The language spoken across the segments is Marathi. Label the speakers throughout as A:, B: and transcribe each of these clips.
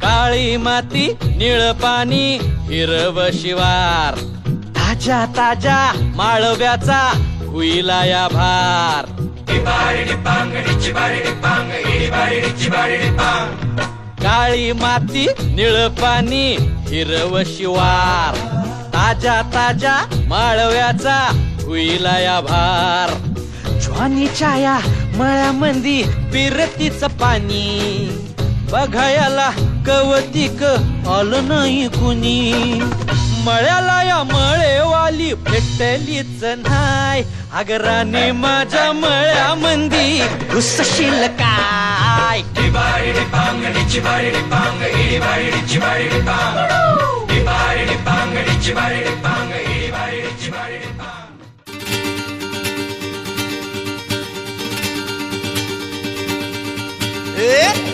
A: काळी माती निळ पाणी हिरव शिवार ताजा ताजा माळव्याचा हुईला या भार काळी माती निळ पाणी हिरव शिवार ताजा ताजा माळव्याचा हुईला या भार ज्वानीच्या या मळ्यामंदी पिरतीच पाणी बघायला कवतिक आलं नाही कुणी मळ्याला या मळेवाली भेटलीच नाही अगराने माझ्या मळ्यामंदी घुसशील काय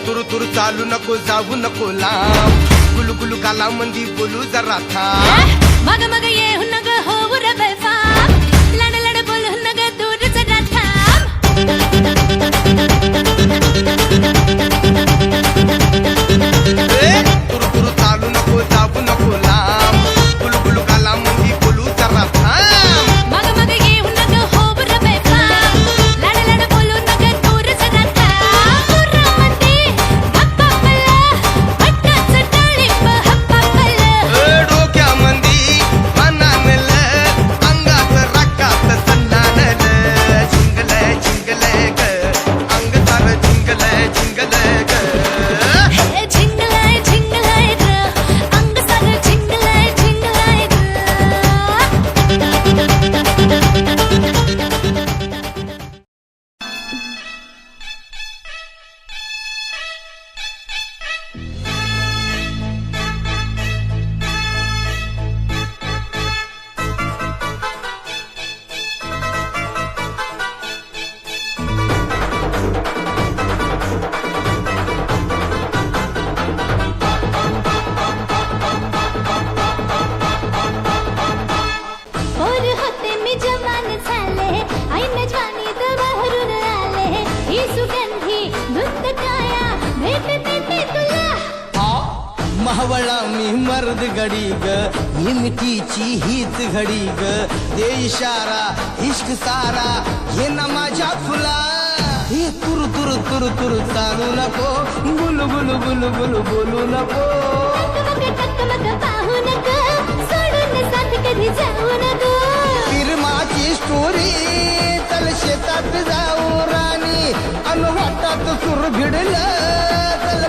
B: तुरु तुरु चालू नको जाऊ नको लांब गुलू गुलू काला मंदी बोलू जरा थांब
C: मग मग ये नग होऊ रे बेफाम लड लड बोलू नग दूर जरा
B: तुरु तुरु चालू नको जाऊ नको लांब गुलू गुलू काला मंदी बोलू जरा थांब
C: मग मग ये नग होऊ रे बेफाम लड लड बोलू नग दूर जरा मंदी हप्पा पल्ला पट्टाच टाळीप हप्पा पल्ला
B: डोक्या मंदी मनानल अंगात राखात सन्नानल झिंगले झिंगले ग अंग तार झिंगले झिंगले ग
C: झिंगलाय झिंगलाय ग अंग सार झिंगलाय झिंगलाय ग और होते मी जवान झाले ऐन जवानीत बहरून आले ही सुगंधी धुंद काया भेटते ते तुला
D: महवळा मी मर्द गडी ग हिमतीची हीच घडी ग दे इशारा इश्क सारा हे ना माझ्या फुला हे तुरु तुरु तुरु तुरु चालू नको गुलू गुलू गुलू गुलू बोलू नको
C: टकमक पाहू नको सोडून साथ कधी जाऊ नको
D: फिरमाची स्टोरी चल शेतात जाऊ राणी अन वाटात सुर भिडलं चल